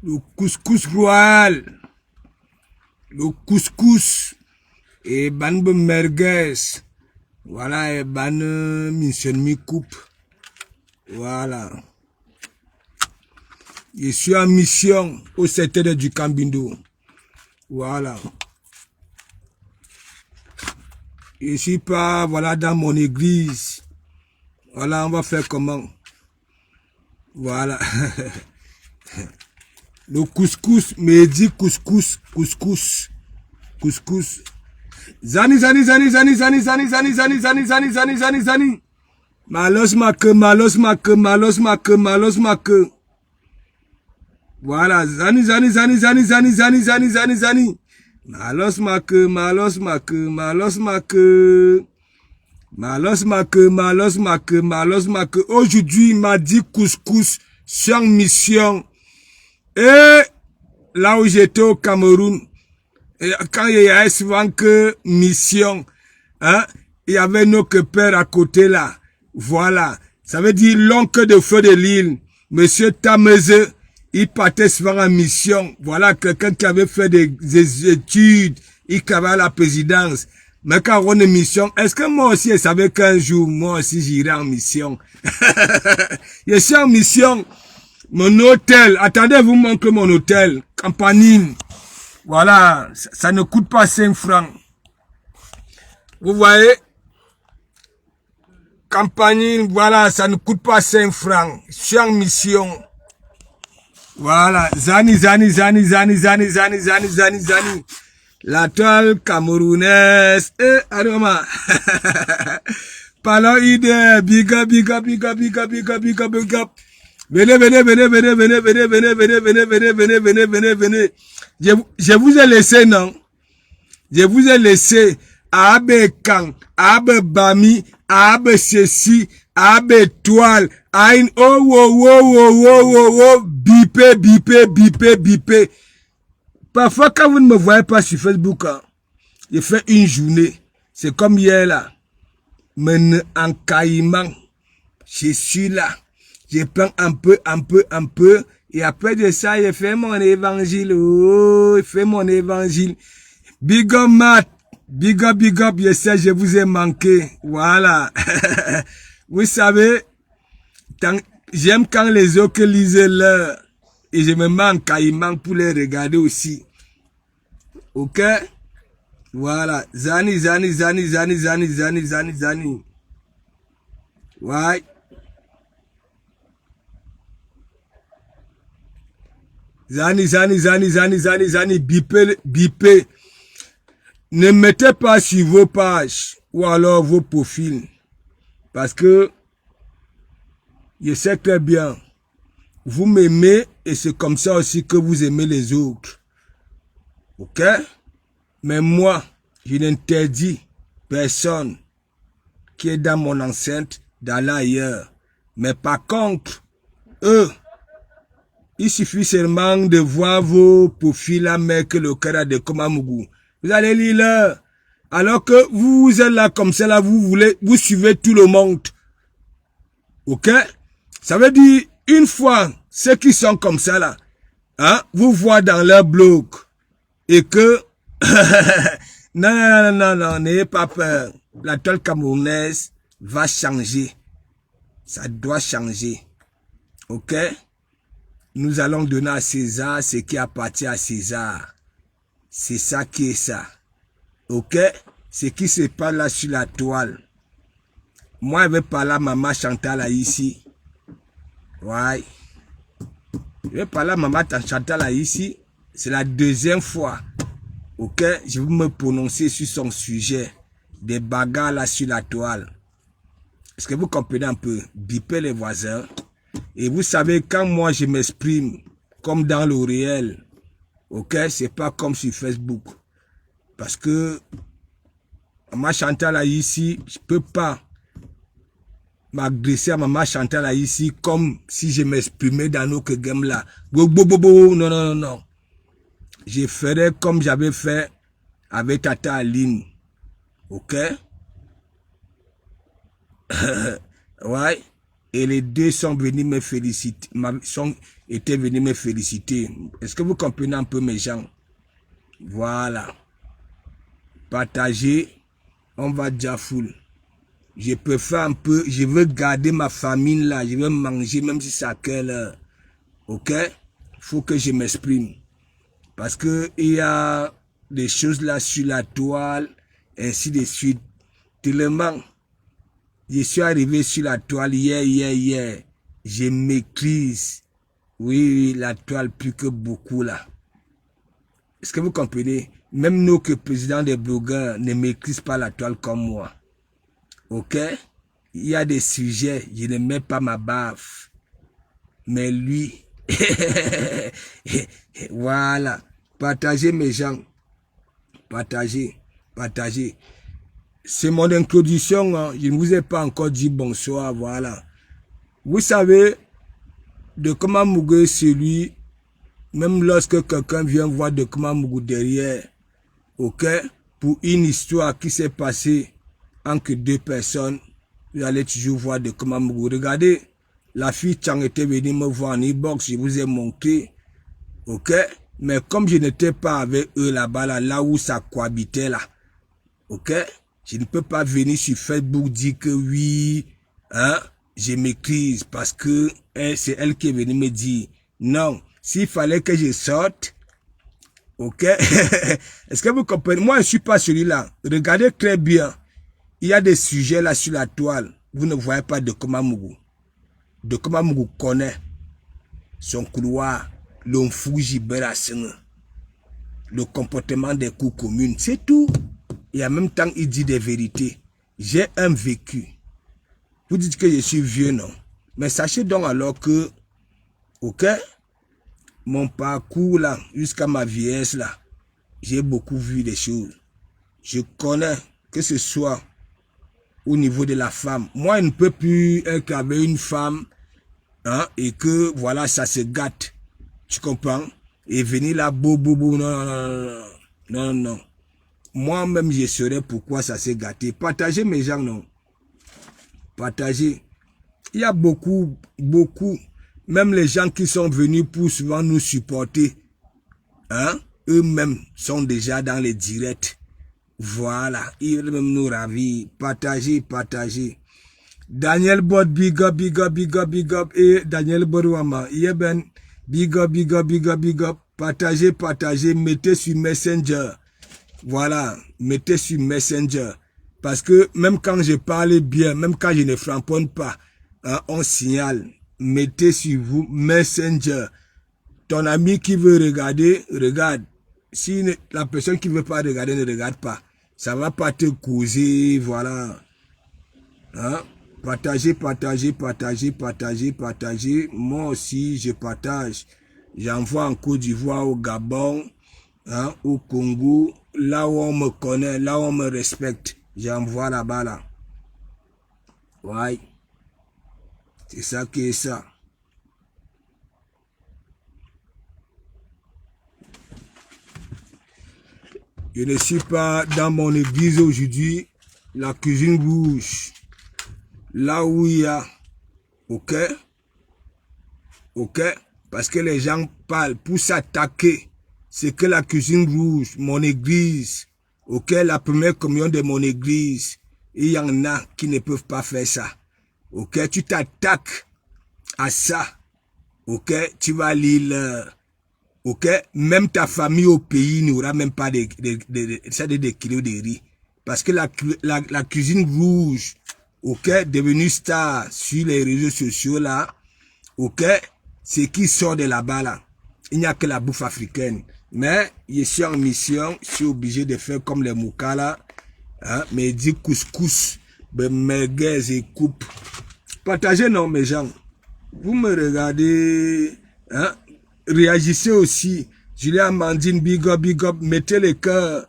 Le couscous royal. Le couscous. Et ban merguez. Voilà, et ban mission mi coupe. Voilà. Je suis en mission au secteur du Cambindo. Voilà. Je suis pas, voilà, dans mon église. Voilà, on va faire comment? Voilà. Le couscous, mais dit couscous. Zani. Malos make. Voilà, zani. Malos make. Aujourd'hui, il m'a dit couscous sur mission. Et là où j'étais au Cameroun, quand il y avait souvent que mission, hein, il y avait nos pères à côté là. Voilà. Ça veut dire l'oncle de feu de l'île, monsieur Tameze, il partait souvent en mission. Voilà, quelqu'un qui avait fait des études, il travaillait à la présidence. Mais quand on est en mission, est-ce que moi aussi, je savais qu'un jour, moi aussi, j'irai en mission? Je suis en mission. Mon hôtel, attendez, vous montre mon hôtel, Campanine. Voilà, ça ne coûte pas 5 francs. Vous voyez? Campanine, voilà, ça ne coûte pas 5 francs. Je suis en mission. Voilà, zani. La toile camerounaise. Aroma. Parlons idée. Big up. Venez. Je vous ai laissé, non? Je vous ai laissé Abe Kang, Abe Bami, Abe Ceci, Abe Toile, Aïn, bipé. Parfois, quand vous ne me voyez pas sur Facebook, hein, je fais une journée. C'est comme hier, là. Men en caïman. Je suis là. Je prends un peu. Et après de ça, je fais mon évangile. Oh, je fais mon évangile. Big up, Matt. Big up. Je sais, je vous ai manqué. Voilà. Vous savez, j'aime quand les autres lisent l'heure. Et je me mets en caïman pour les regarder aussi. Ok? Voilà. Zani. Ouais. Zani, bipé. Ne mettez pas sur vos pages ou alors vos profils. Parce que je sais très bien, vous m'aimez et c'est comme ça aussi que vous aimez les autres. Ok? Mais moi, je n'interdis personne qui est dans mon enceinte d'aller ailleurs. Mais par contre, eux, il suffit seulement de voir vos profils là, mais que le cœur de Komamougou. Vous allez lire là. Alors que vous êtes là comme ça, là, vous suivez tout le monde. Ok? Ça veut dire, une fois, ceux qui sont comme ça là, hein, vous voient dans leur blog, et que, non, n'ayez pas peur. La toile camerounaise va changer. Ça doit changer. Ok? Nous allons donner à César ce qui appartient à César. C'est ça qui est ça. Ok? Ce qui se passe là sur la toile. Moi, je vais parler à maman Chantal là ici. Ouais. Je vais parler à maman Chantal là ici. C'est la deuxième fois. Ok? Je vais me prononcer sur son sujet. Des bagarres là sur la toile. Est-ce que vous comprenez un peu? Biper les voisins. Et vous savez, quand moi je m'exprime comme dans le réel, ok, c'est pas comme sur Facebook. Parce que maman Chantal là ici, je peux pas m'agresser à maman Chantal là ici comme si je m'exprimais dans nos game là. Non. Je ferai comme j'avais fait avec Tata Aline. Ok? Ouais. Et les deux sont venus me féliciter, étaient venus me féliciter. Est-ce que vous comprenez un peu mes gens? Voilà. Partagez, on va déjà full. Je préfère un peu, je veux garder ma famille là, je veux manger même si c'est à quelle heure. Ok? Faut que je m'exprime. Parce que il y a des choses là sur la toile, ainsi de suite. Tellement, je suis arrivé sur la toile hier. Je maîtrise. Oui, la toile plus que beaucoup là. Est-ce que vous comprenez? Même nous que président des blogueurs ne maîtrisent pas la toile comme moi. Ok? Il y a des sujets, je ne mets pas ma baffe. Mais lui, voilà. Partagez mes gens. Partagez. C'est mon introduction. Hein. Je ne vous ai pas encore dit bonsoir. Voilà. Vous savez, de Komamougou, c'est lui. Même lorsque quelqu'un vient voir de Komamougou derrière. Ok? Pour une histoire qui s'est passée entre deux personnes. Vous allez toujours voir de Komamougou. Regardez. La fille Chang était venue me voir en e-box. Je vous ai montré. Ok? Mais comme je n'étais pas avec eux là-bas, là où ça cohabitait là, ok, je ne peux pas venir sur Facebook dire que oui, hein, je maîtrise parce que c'est elle qui est venue me dire. Non, s'il fallait que je sorte, ok, est-ce que vous comprenez? Moi, je ne suis pas celui-là. Regardez très bien. Il y a des sujets là sur la toile. Vous ne voyez pas de Komamougou. De Komamougou connaît son couloir. Le comportement des cours communes, c'est tout. Et en même temps, il dit des vérités. J'ai un vécu. Vous dites que je suis vieux, non? Mais sachez donc alors que, ok, mon parcours là, jusqu'à ma vieillesse là, j'ai beaucoup vu des choses. Je connais que ce soit au niveau de la femme. Moi, il ne peut plus être avec une femme, hein, et que, voilà, ça se gâte. Tu comprends? Et venir là, non. Moi-même, je saurais pourquoi ça s'est gâté. Partagez mes gens, non. Partagez. Il y a beaucoup. Même les gens qui sont venus pour souvent nous supporter, hein, eux-mêmes sont déjà dans les directs. Voilà. Ils même nous ravissent. Partagez. Daniel Bod, big up. Et Daniel Bodouama, Yeben. Big up. Partagez. Mettez sur Messenger. Voilà. Mettez sur Messenger. Parce que même quand je parle bien, même quand je ne framponne pas, hein, on signale. Mettez sur vous Messenger. Ton ami qui veut regarder, regarde. Si la personne qui ne veut pas regarder ne regarde pas, ça va pas te causer, voilà. Hein? Partagez. Moi aussi, je partage. J'envoie en Côte d'Ivoire, au Gabon, hein, au Congo, là où on me connaît, là où on me respecte. J'envoie là-bas, là. Ouais. C'est ça qui est ça. Je ne suis pas dans mon église aujourd'hui, la cuisine rouge. Là où il y a, ok, parce que les gens parlent pour s'attaquer, c'est que la cuisine rouge, mon église, ok, la première communion de mon église, il y en a qui ne peuvent pas faire ça, ok, tu t'attaques à ça, ok, tu vas lire, ok, même ta famille au pays n'aura même pas des kilos de riz, parce que la cuisine rouge, ok, devenu star sur les réseaux sociaux là, ok, c'est qui sort de là-bas là. Il n'y a que la bouffe africaine. Mais je suis en mission, je suis obligé de faire comme les moukas là, hein, mais dit couscous, merguez et coupe. Partagez non mes gens. Vous me regardez, hein, réagissez aussi. Julia Amandine, big up, mettez les cœurs.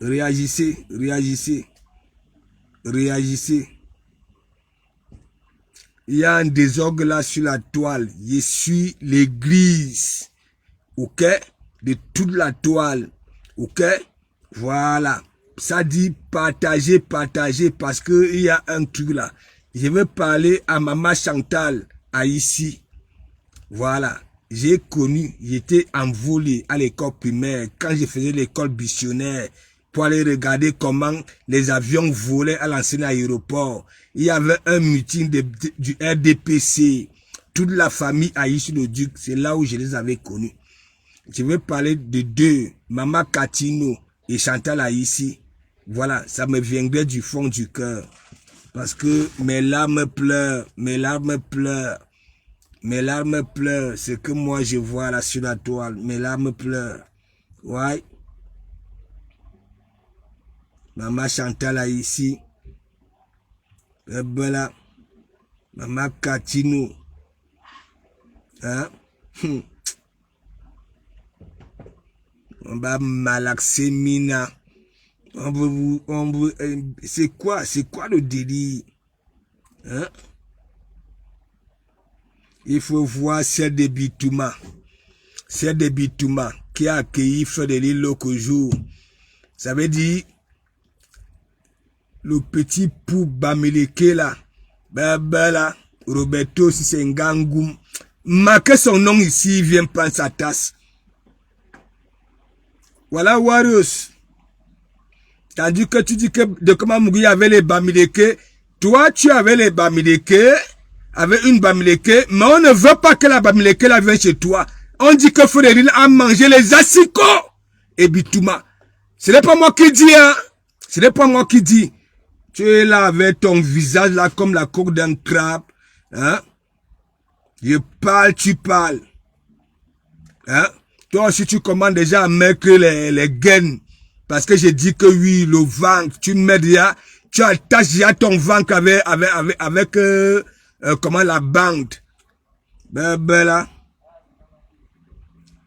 Réagissez. Il y a un désordre là sur la toile. Je suis l'église. Ok? De toute la toile. Ok? Voilà. Ça dit partager parce que il y a un truc là. Je veux parler à Maman Chantal, à ici. Voilà. J'ai connu, j'étais envolé à l'école primaire quand je faisais l'école missionnaire pour aller regarder comment les avions volaient à l'ancien aéroport. Il y avait un meeting du RDPC. Toute la famille Aïssi le Duc, c'est là où je les avais connus. Je vais parler de deux, Maman Katino et Chantal Aïssi. Voilà, ça me viendrait du fond du cœur. Parce que mes larmes pleurent, mes larmes pleurent. Mes larmes pleurent, c'est que moi je vois là sur la toile. Mes larmes pleurent. Ouais. Maman Chantal là ici. Voilà. Maman Katino. Hein? On va malaxer Mina. C'est quoi le délire? Hein? Il faut voir Serre de Bitouma. Serre de Bitouma qui a accueilli Frédéric l'autre jour. Ça veut dire le petit pou Bamileke là. Là. Roberto Sisengangoum. Marquez son nom ici, il vient prendre sa tasse. Voilà Warriors. Tandis que tu dis que de comment Mougui avait les Bamileke. Toi, tu avais les Bamileke. Avec une Bamileke, mais on ne veut pas que la Bamileke la vienne chez toi. On dit que Frédéric a mangé les assicots et Bitouma. Ce n'est pas moi qui dis, hein. Ce n'est pas moi qui dis. Tu es là avec ton visage là comme la coque d'un crabe, hein. Je parle, tu parles. Hein. Toi aussi tu commandes déjà à mettre les gaines. Parce que j'ai dit que oui, le ventre, tu mets déjà, tu attaches déjà ton ventre avec comment la bande. Ben là.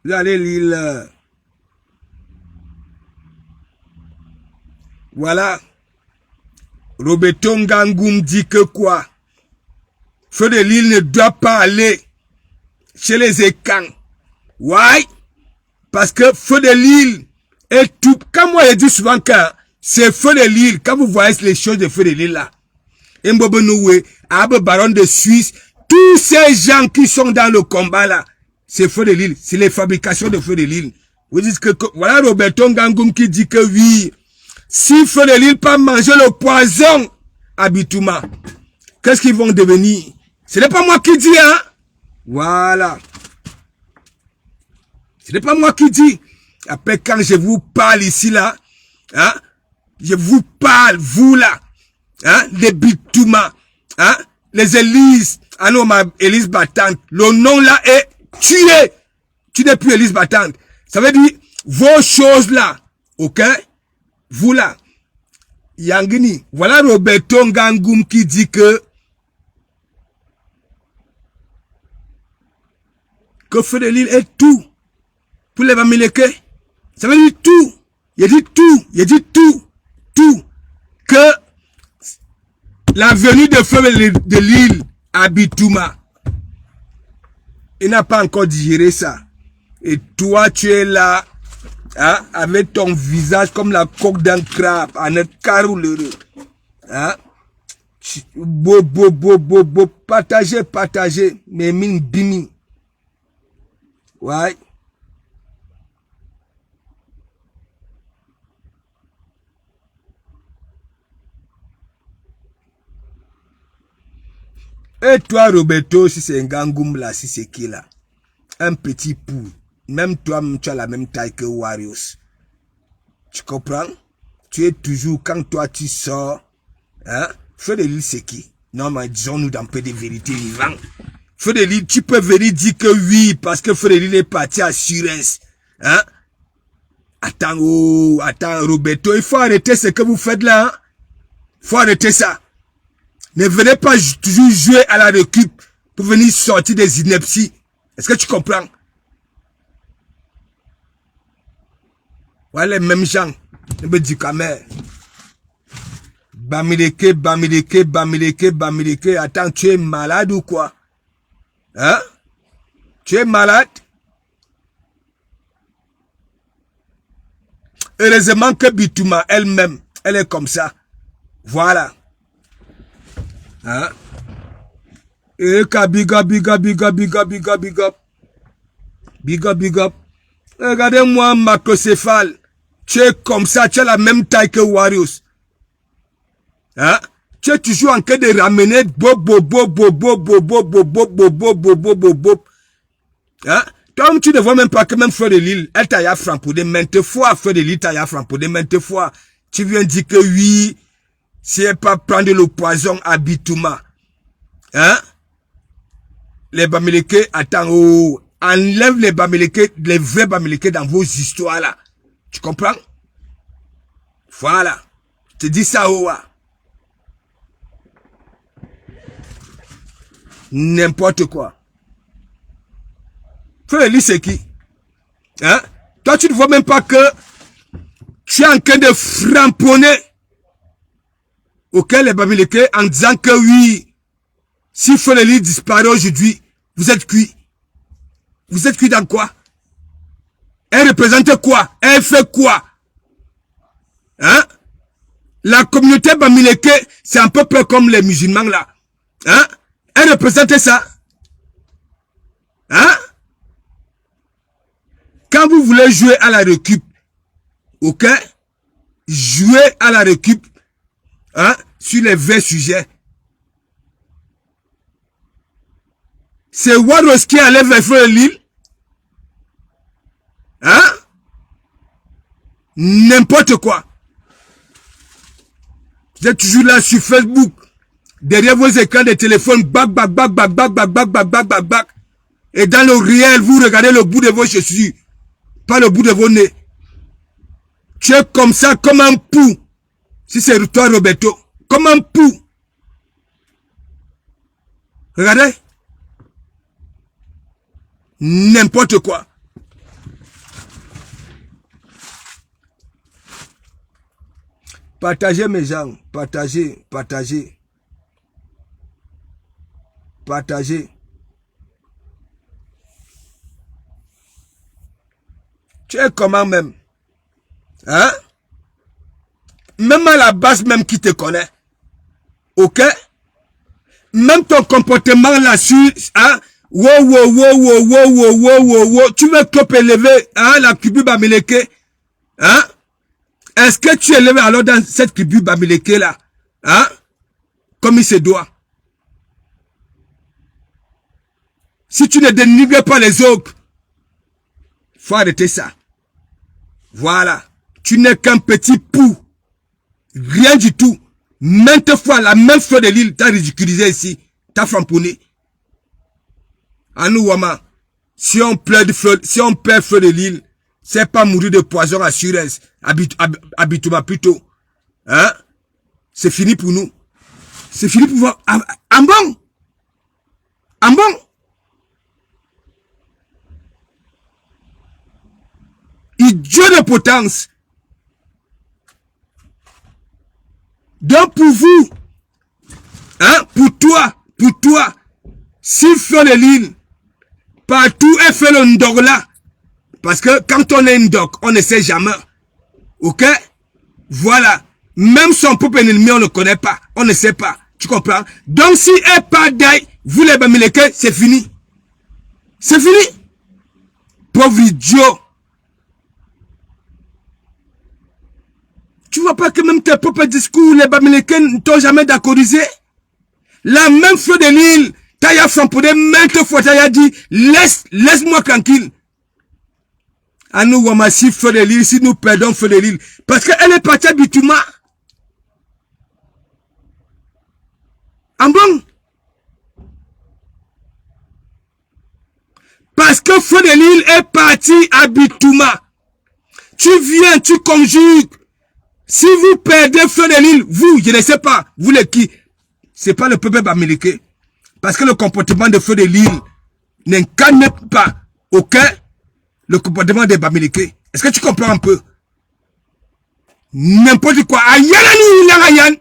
Vous allez lire. Voilà. Roberto Ngangoum dit que quoi? Feu de Lille ne doit pas aller chez les écans. Ouais. Parce que Feu de Lille est tout. Quand moi je dis souvent que c'est Feu de Lille, quand vous voyez les choses de Feu de Lille là, Mbobo Noué, Abbe Baron de Suisse, tous ces gens qui sont dans le combat là, c'est Feu de Lille, c'est les fabrications de Feu de Lille. Vous dites que voilà Roberto Ngangoum qui dit que oui, si Feu de Lille pas manger le poison à Bitouma, qu'est-ce qu'ils vont devenir? Ce n'est pas moi qui dis, hein? Voilà. Ce n'est pas moi qui dis. Après, quand je vous parle ici, là, hein, je vous parle, vous, là, hein, les Bitouma, hein, les Élises, ah non, ma Élise Battante, le nom, là, est tué. Tu n'es plus Élise Battante. Ça veut dire, vos choses, là, ok? Vous, là, Yangini, voilà Roberto Ngangoum qui dit que Feu de Lille est tout pour les Bamileke. Ça veut dire tout. Il dit tout. Il dit tout. Tout. Que la venue de Feu de Lille à Bitouma, il n'a pas encore digéré ça. Et toi, tu es là, hein, avec ton visage comme la coque d'un crabe, en un carouleux. Hein? Beau. Partagez. Mais mine bimi. Ouais. Et toi, Roberto, si c'est un Ngangoum là, si c'est qui là? Un petit pou. Même toi, tu as la même taille que Warriors. Tu comprends? Tu es toujours, quand toi tu sors, hein? Feu de Lille, c'est qui? Non, mais disons-nous d'un peu de vérité vivante. Feu de Lille, tu peux venir dire que oui, parce que Feu de Lille est parti à Surens. Hein? Attends, Roberto, il faut arrêter ce que vous faites là. Hein? Il faut arrêter ça. Ne venez pas toujours jouer à la récup pour venir sortir des inepties. Est-ce que tu comprends? Voilà les mêmes gens. Je me dis quand même. Bamileke. Attends, tu es malade ou quoi? Hein? Tu es malade? Heureusement que Bitouma elle-même, elle est comme ça. Voilà. Hein? Et big up, big up, big up, big up, big up, big up. Big up, big up. Regardez-moi, macrocéphale. Tu es comme ça, tu as la même taille que Warriors. Hein? Tu es toujours en train de ramener Hein? Toi, tu ne vois même pas que même Fleur de Lille, elle t'a frappé maintes fois, Fleur de Lille t'a frappé maintes fois. Tu viens dire que oui, si elle pas prendre le poison à Bitouma. Hein? Les Bamileke, attends, oh, enlève les Bamileke, les vrais Bamileke dans vos histoires là. Tu comprends? Voilà. Je te dis ça, oh. N'importe quoi. Félix, c'est qui? Hein? Toi, tu ne vois même pas que tu es en train de framponner auquel les Bamileke en disant que oui, si Félix disparaît aujourd'hui, vous êtes cuit. Vous êtes cuit dans quoi? Elle représente quoi? Elle fait quoi? Hein? La communauté Bamileke, c'est un peu près comme les musulmans là. Hein? Elle représente ça. Hein? Quand vous voulez jouer à la récup, ok? Jouez à la récup, hein? Sur les vrais sujets. C'est Warros qui allait vers l'île. Hein? N'importe quoi. Vous êtes toujours là sur Facebook. Derrière vos écrans de téléphone, bac. Et dans le réel, vous regardez le bout de vos chaussures. Pas le bout de vos nez. Tu es comme ça, comme un pou. Si c'est toi, Roberto. Comme un pou. Regardez. N'importe quoi. Partagez mes gens. Partagez. Tu es comment même? Hein? Même à la base même qui te connaît. Ok? Même ton comportement là-dessus, hein? Wow. Tu veux trop élever, hein? La tribu Bamileke. Hein? Est-ce que tu es élevé alors dans cette tribu Bamileke là? Hein? Comme il se doit. Si tu ne dénigres pas les autres, faut arrêter ça. Voilà. Tu n'es qu'un petit pou. Rien du tout. Maintes fois, la même Fleur de Lille t'a ridiculisé ici. T'as framponné. À nous, Wama. Si on perd Fleur de Lille, c'est pas mourir de poison à Surès. Habituellement plutôt. Hein? C'est fini pour nous. C'est fini pour vous. En bon. Idiot de potence. Donc pour vous, hein, pour toi, si Fleur de Lille, partout elle fait le ndog là, parce que quand on est ndog, on ne sait jamais, ok? Voilà, même son propre ennemi, on ne connaît pas, on ne sait pas, tu comprends? Donc si elle part d'ailleurs, vous les Bamileke, c'est fini. C'est fini. Pauvre idiot. Tu vois pas que même tes propres discours, les Bamileke ne t'ont jamais d'accordisé? La même Fleur de Lille, t'as framponné maintes fois, t'as dit, laisse-moi tranquille. À nous, Wamassi, Fleur de Lille, si nous perdons Fleur de Lille, parce qu'elle est partie à Bitouma. En bon? Parce que Fleur de Lille est partie à Bitouma. Tu viens, tu conjugues. Si vous perdez Fleur de Lille, vous, je ne sais pas, vous les qui, c'est pas le peuple Bamileke. Parce que le comportement de Fleur de Lille n'incarne pas, ok, le comportement des Bamileke. Est-ce que tu comprends un peu? N'importe quoi. Ayan.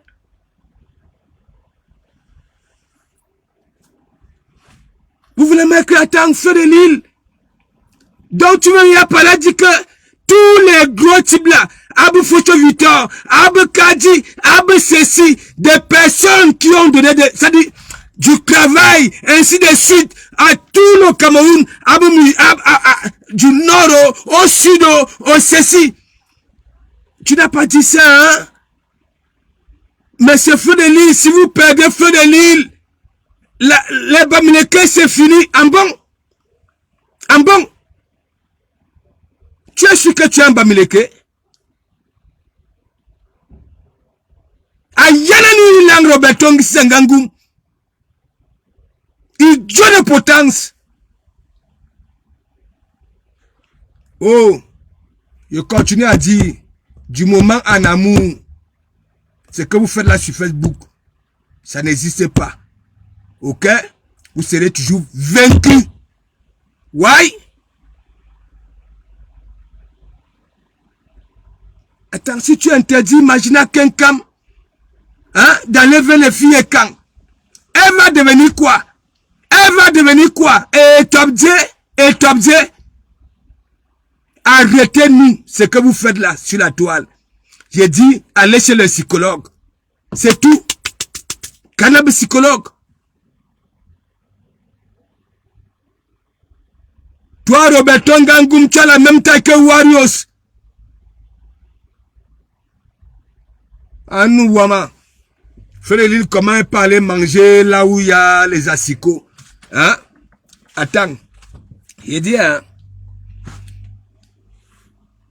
Vous voulez mettre la tang Fleur de Lille. Donc tu veux y parler, dit que tous les gros types là, Abou Focho Victor, Abou Kadi, Abou Ceci, des personnes qui ont donné du travail, ainsi de suite, à tout le Cameroun, du nord au sud au Ceci. Tu n'as pas dit ça, hein? Mais ce feu de l'île, si vous perdez feu de l'île, les Bamileke, c'est fini. En bon. En bon. Tu es sûr que tu es un Bamileke? Ayanani lang Roberto Sangangum. Il donne de potence. Oh. Je continue à dire, du moment en amour, ce que vous faites là sur Facebook, ça n'existe pas. Ok? Vous serez toujours vaincu. Why? Attends, si tu interdis, imagine à quelqu'un d'enlever les filles et quand. Elle va devenir quoi? Elle va devenir quoi? Et top J. Arrêtez-nous ce que vous faites là sur la toile. J'ai dit, allez chez le psychologue. C'est tout. Cannabis psychologue. Toi, Roberto Ngangum, tu as la même taille que Warriors. Ah, nous, Wama. Fais l'île comment parler, manger là où il y a les assicots. Hein? Attends. J'ai dit, hein.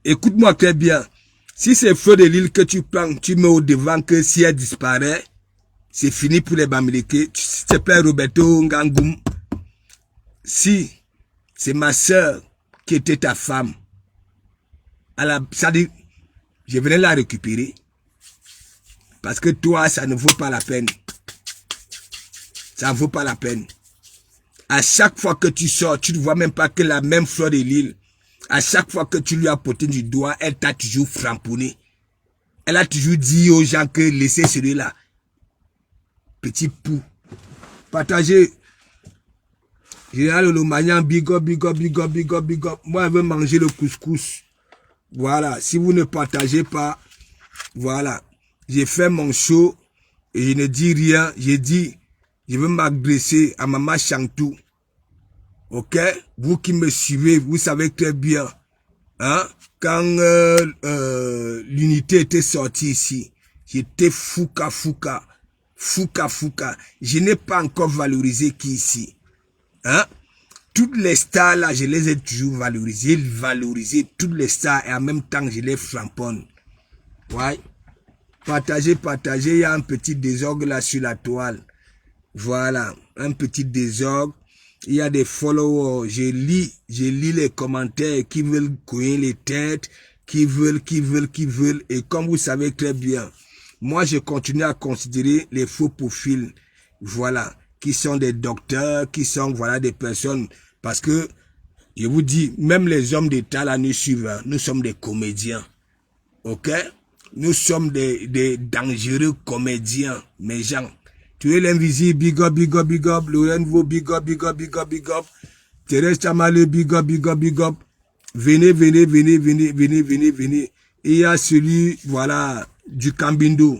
Écoute-moi très bien. Si c'est feu de l'île que tu prends, tu mets au devant que si elle disparaît, c'est fini pour les Bamileke. Tu t'appelles Roberto Ngangum. Si c'est ma soeur qui était ta femme, ça dit, je venais la récupérer. Parce que toi, ça ne vaut pas la peine. Ça ne vaut pas la peine. À chaque fois que tu sors, tu ne vois même pas que la même fleur de l'île. À chaque fois que tu lui as porté du doigt, elle t'a toujours framponné. Elle a toujours dit aux gens que laissez celui-là. Petit pou. Partagez. Général Olomagnan, big up, big up, big up, big up, big up. Moi, je veux manger le couscous. Voilà. Si vous ne partagez pas, voilà. J'ai fait mon show et je ne dis rien. J'ai dit, je veux m'agresser à Maman Chantou. Ok? Vous qui me suivez, vous savez très bien. Hein? Quand l'unité était sortie ici, j'étais fouka. Je n'ai pas encore valorisé qui ici. Hein? Toutes les stars là, je les ai toujours valorisées. Toutes les stars et en même temps, je les flamponne. Ouais. Partagez. Il y a un petit désordre là sur la toile. Voilà. Un petit désordre. Il y a des followers, je lis les commentaires qui veulent couiller les têtes, qui veulent, et comme vous savez très bien, moi je continue à considérer les faux profils, voilà, qui sont des docteurs, qui sont, voilà, des personnes, parce que, je vous dis, même les hommes d'État là nous suivent, hein, nous sommes des comédiens, ok? Nous sommes des dangereux comédiens, mes gens. Tu es l'invisible, big up. Lorenvo, big up. Thérèse Chamale, big up. Venez. Il y a celui, voilà, du Cambindo.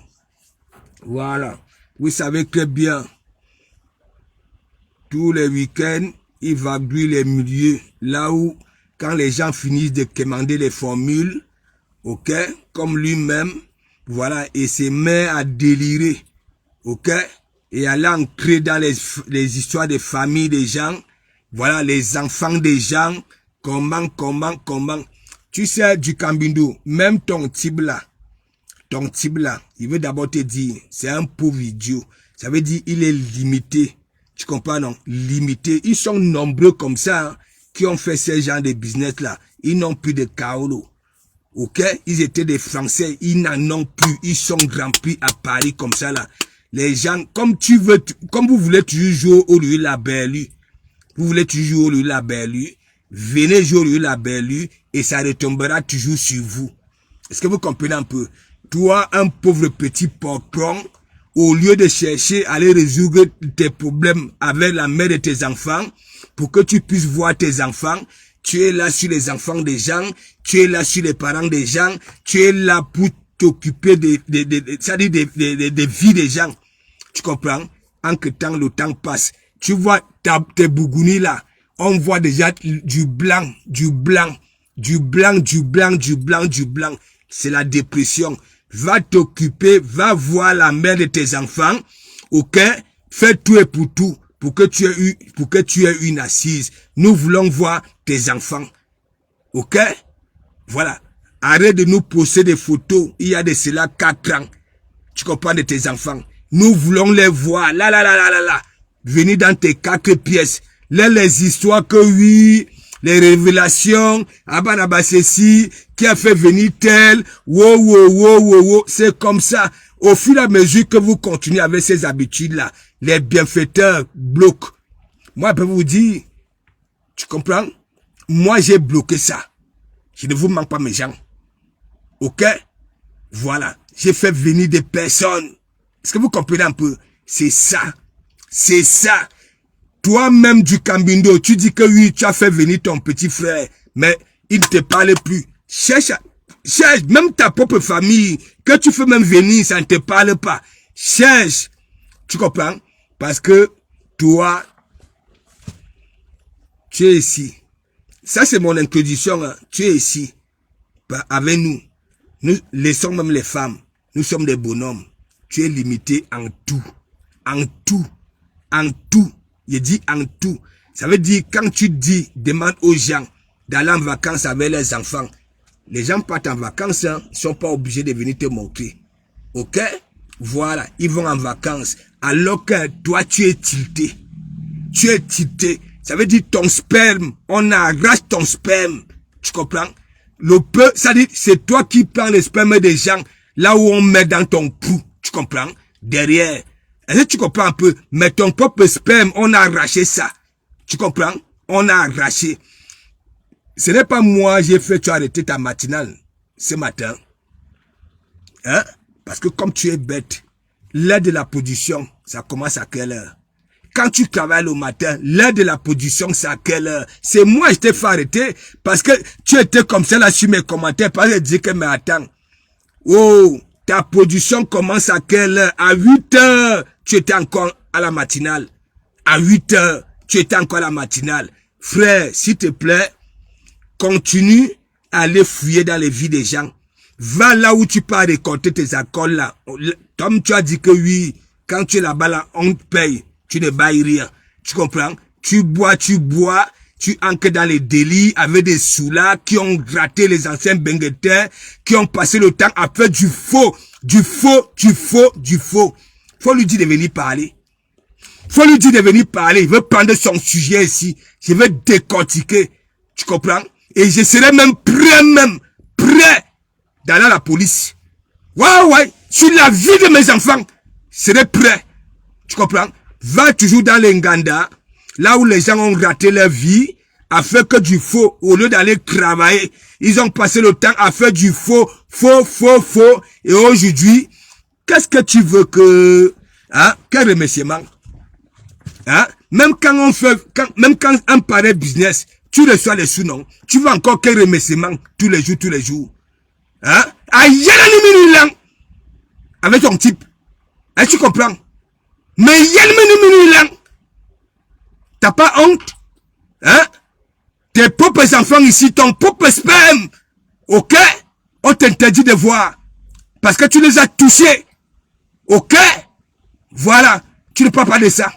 Voilà. Vous savez très bien. Tous les week-ends, il va grouiller les milieux. Là où, quand les gens finissent de commander les formules, ok, comme lui-même, voilà, et se met à délirer, ok, et aller entrer dans les histoires des familles des gens, voilà, les enfants des gens, comment, tu sais, du Cambindo, même ton type là, il veut d'abord te dire, c'est un pauvre idiot, ça veut dire, il est limité, tu comprends, non, limité, ils sont nombreux comme ça, hein, qui ont fait ce genre de business là, ils n'ont plus de kaolo. Ok, ils étaient des Français, ils n'en ont plus, ils sont remplis à Paris comme ça là. Les gens, comme vous voulez toujours jouer au lieu de la Berlu, venez jouer au lieu de la Berlu et ça retombera toujours sur vous. Est-ce que vous comprenez un peu? Toi, un pauvre petit porc-pron, au lieu de chercher à aller résoudre tes problèmes avec la mère de tes enfants, pour que tu puisses voir tes enfants, tu es là sur les enfants des gens, tu es là sur les parents des gens, tu es là pour t'occuper des vies des gens. Tu comprends? En que temps, le temps passe. Tu vois tes bougounis là, on voit déjà du blanc. C'est la dépression. Va t'occuper, va voir la mère de tes enfants, ok? Fais tout et pour tout, pour que tu aies une assise. Nous voulons voir tes enfants, ok? Voilà. Arrête de nous poster des photos, il y a de cela 4 ans. Tu comprends, de tes enfants. Nous voulons les voir, là. Venir dans tes 4 pièces. Les histoires que oui, les révélations, ceci, qui a fait venir tel, wow. C'est comme ça. Au fur et à mesure que vous continuez avec ces habitudes-là, les bienfaiteurs bloquent. Moi, je peux vous dire, tu comprends? Moi, j'ai bloqué ça. Je ne vous manque pas mes gens. Ok? Voilà. J'ai fait venir des personnes. Est-ce que vous comprenez un peu? C'est ça. C'est ça. Toi-même du Cambindo, tu dis que oui, tu as fait venir ton petit frère, mais il ne te parle plus. Cherche, même ta propre famille, que tu fais même venir, ça ne te parle pas. Cherche. Tu comprends? Parce que toi, tu es ici. Ça, c'est mon introduction. Hein. Tu es ici. Avec nous. Nous laissons même les femmes. Nous sommes des bonhommes. Tu es limité en tout. En tout. En tout. Je dis en tout. Ça veut dire, quand tu dis, demande aux gens d'aller en vacances avec les enfants. Les gens partent en vacances, hein, ils ne sont pas obligés de venir te montrer. Ok? Voilà. Ils vont en vacances. Alors que toi, tu es tilté. Tu es tilté. Ça veut dire ton sperme. On arrache ton sperme. Tu comprends? Ça dit, c'est toi qui prends le sperme des gens, là où on met dans ton pouls. Tu comprends? Derrière. Est-ce que tu comprends un peu? Mais ton propre sperme, on a arraché ça. Tu comprends? On a arraché. Ce n'est pas moi, j'ai fait, tu as arrêté ta matinale ce matin. Hein? Parce que comme tu es bête, l'heure de la position, ça commence à quelle heure? Quand tu travailles le matin, l'heure de la position, c'est à quelle heure? C'est moi, je t'ai fait arrêter parce que tu étais comme ça là sur mes commentaires. Parce que je dis que, mais attends. Oh, ta position commence à quelle heure? À 8 heures, tu étais encore à la matinale. À 8 heures, tu étais encore à la matinale. Frère, s'il te plaît, continue à aller fouiller dans les vies des gens. Va là où tu peux récolter tes accords là. Comme tu as dit que oui, quand tu es là-bas là, on te paye. Tu ne bailles rien. Tu comprends? Tu bois, tu ancres dans les délits avec des sous-là qui ont gratté les anciens benguetins, qui ont passé le temps à faire du faux. Faut lui dire de venir parler. Il veut prendre son sujet ici. Je vais décortiquer. Tu comprends? Et je serai même prêt d'aller à la police. Ouais. Sur la vie de mes enfants. Je serai prêt. Tu comprends? Va toujours dans les Nganda, là où les gens ont raté leur vie, à faire que du faux, au lieu d'aller travailler. Ils ont passé le temps à faire du faux. Et aujourd'hui, qu'est-ce que tu veux que... Hein? Quel remerciement? Hein? Même quand un pareil business, tu reçois les sous, non? Tu veux encore quel remerciement tous les jours? Hein? Avec ton type. Est-ce que tu comprends? Mais t'as pas honte? Hein? Tes propres enfants ici, ton propre sperme. Ok? On t'interdit de voir. Parce que tu les as touchés. Ok? Voilà. Tu ne parles pas de ça.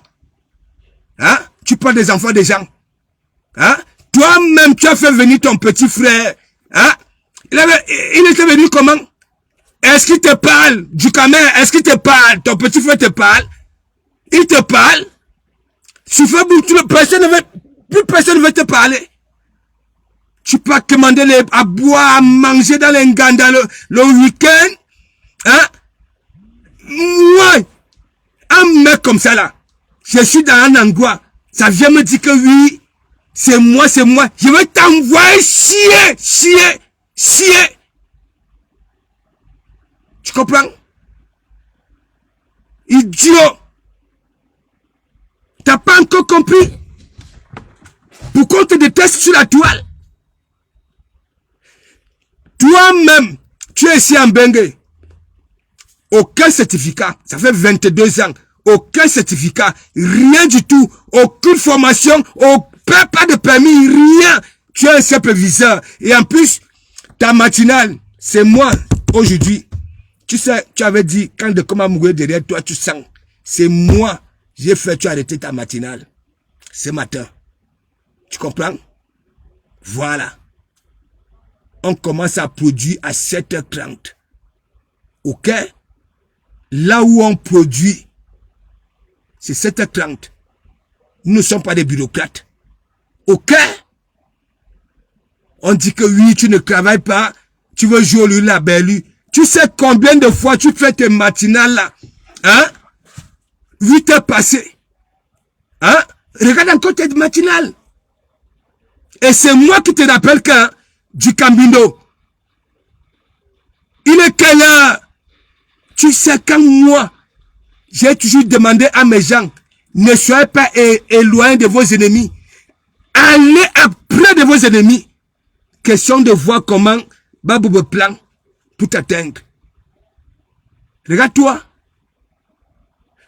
Hein? Tu parles des enfants des gens. Hein? Toi-même, tu as fait venir ton petit frère. Hein? Il était venu comment? Est-ce qu'il te parle? Du caméra, est-ce qu'il te parle? Ton petit frère te parle? Il te parle. Tu fais plus personne ne veut te parler. Tu peux commander à boire, à manger dans les Nganda le week-end. Hein? Moi, un mec comme ça là, je suis dans un endroit, ça vient me dire que oui, c'est moi. Je vais t'envoyer chier. Tu comprends? Idiot. T'as pas encore compris? Pourquoi on te déteste sur la toile? Toi-même, tu es ici en Bengue. Aucun certificat. Ça fait 22 ans. Aucun certificat. Rien du tout. Aucune formation. Pas de permis. Rien. Tu es un simple viseur. Et en plus, ta matinale, c'est moi, aujourd'hui. Tu sais, tu avais dit, quand de comment mourir derrière toi, tu sens. C'est moi. J'ai fait, tu as arrêté ta matinale. Ce matin. Tu comprends? Voilà. On commence à produire à 7h30. Ok? Là où on produit, c'est 7h30. Nous ne sommes pas des bureaucrates. Ok? On dit que oui, tu ne travailles pas, tu veux jouer au lieu de la belle. Tu sais combien de fois tu fais tes matinales là? Hein? 8 heures passées. Hein? Regarde encore tes matinales. Et c'est moi qui te rappelle que du Cambino. Il est quelle heure? Tu sais quand moi, j'ai toujours demandé à mes gens, ne soyez pas éloignés de vos ennemis. Allez après de vos ennemis. Question de voir comment Babou me plan pour t'atteindre. Regarde-toi.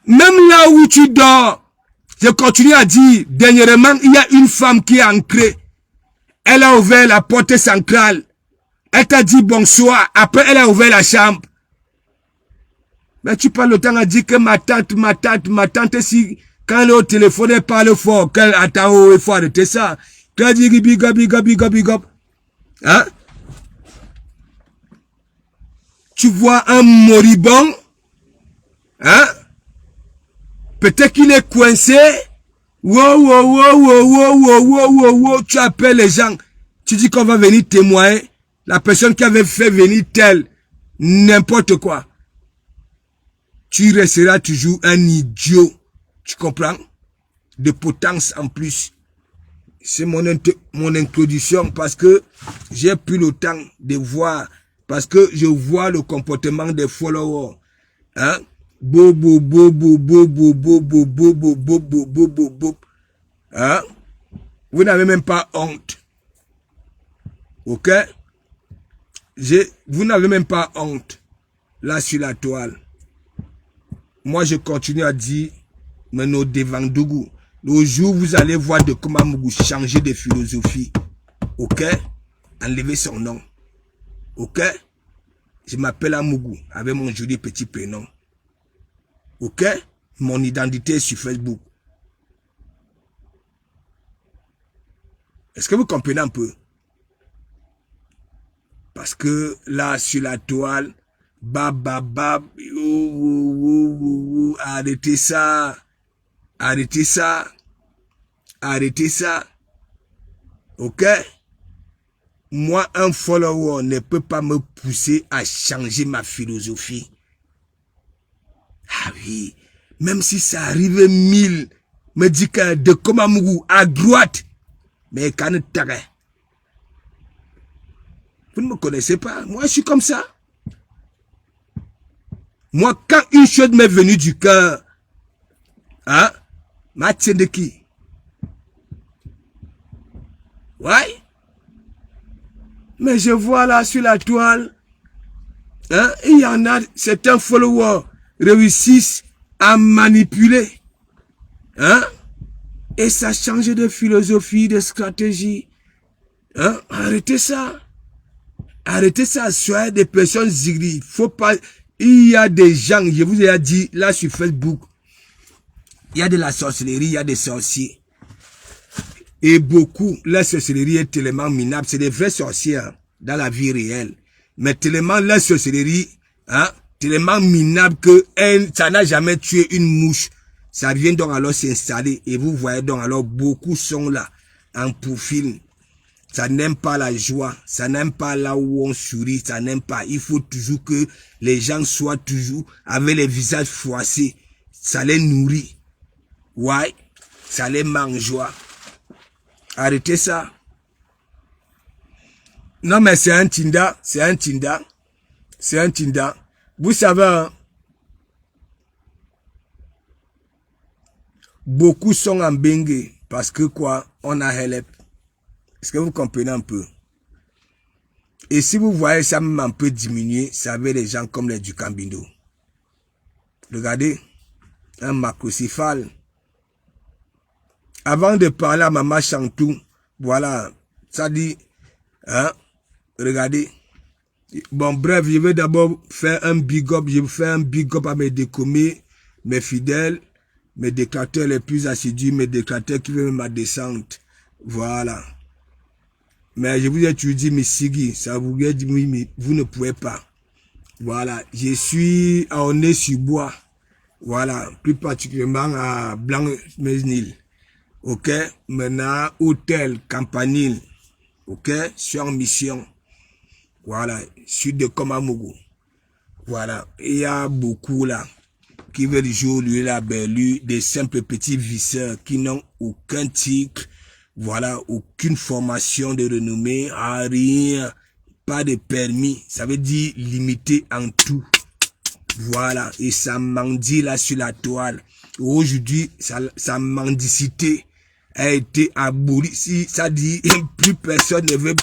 Même là où tu dors, je continue à dire, dernièrement, il y a une femme qui est ancrée. Elle a ouvert la porte centrale. Elle t'a dit bonsoir. Après, elle a ouvert la chambre. Mais tu parles le temps à dire que ma tante, si, quand elle est au téléphone, elle parle fort, qu'elle attend, oh, il faut arrêter ça. Tu as dit big up. Hein? Tu vois un moribond, hein? Peut-être qu'il est coincé. Wow, tu appelles les gens. Tu dis qu'on va venir témoigner. La personne qui avait fait venir telle, n'importe quoi. Tu resteras toujours un idiot. Tu comprends? De potence en plus. C'est mon introduction parce que j'ai plus le temps de voir. Parce que je vois le comportement des followers. Hein? Hein? Vous n'avez même pas honte. Ok? Vous n'avez même pas honte. Là sur la toile. Moi je continue à dire, mais nos Devandougou, le jour où vous allez voir de comment Mougou changer de philosophie. Ok? Enlevez son nom. Ok? Je m'appelle Amougou avec mon joli petit prénom. Ok? Mon identité est sur Facebook. Est-ce que vous comprenez un peu? Parce que là, sur la toile, arrêtez ça. Arrêtez ça. Arrêtez ça. Ok? Moi, un follower ne peut pas me pousser à changer ma philosophie. Ah oui, même si ça arrive 1000, me dit que de Komamougou à droite, mais quand vous ne me connaissez pas, moi je suis comme ça. Moi, quand une chose m'est venue du cœur, hein, ma tienne de qui? Ouais. Mais je vois là sur la toile, hein, il y en a, certains followers réussissent à manipuler. Hein? Et ça change de philosophie, de stratégie. Hein? Arrêtez ça. Arrêtez ça. Soyez des personnes zigri. Faut pas. Il y a des gens, je vous ai dit, là sur Facebook, il y a de la sorcellerie, il y a des sorciers. Et beaucoup, la sorcellerie est tellement minable. C'est des vrais sorciers hein, dans la vie réelle. Mais tellement la sorcellerie, hein, tellement minable que ça n'a jamais tué une mouche. Ça vient donc alors s'installer. Et vous voyez donc alors beaucoup sont là, en profil. Ça n'aime pas la joie. Ça n'aime pas là où on sourit. Ça n'aime pas. Il faut toujours que les gens soient toujours avec les visages froissés. Ça les nourrit. Ouais. Ça les mange joie. Arrêtez ça. Non mais c'est un Tinda. C'est un Tinda. C'est un Tinda. Vous savez, hein, beaucoup sont en Bengue parce que quoi, on a help. Est-ce que vous comprenez un peu? Et si vous voyez ça même un peu diminuer, ça veut les gens comme les du Cambindo. Regardez, un macrocéphale. Avant de parler à Maman Chantou, voilà, ça dit, hein, regardez. Bon, bref, je vais d'abord faire un big up, je vais faire un big up à mes décommés, mes fidèles, mes déclateurs les plus assidus, mes déclateurs qui veulent ma descente. Voilà. Mais je vous ai toujours dit, mais Sigui, ça vous dit, oui, mais vous ne pouvez pas. Voilà. Je suis à Aulnay-sur-Bois. Voilà. Plus particulièrement à Blanc-Mesnil. Ok. Maintenant, hôtel Campanile. Ok. Je suis en mission. Voilà. Sud de Komamougou. Voilà. Il y a beaucoup là qui veulent jouer lui la belle, des simples petits visseurs qui n'ont aucun titre. Voilà, aucune formation de renommée, rien, pas de permis, ça veut dire limité en tout. Voilà, et ça mendie là sur la toile. Aujourd'hui, sa mendicité a été abolie. Si ça dit, plus personne ne veut,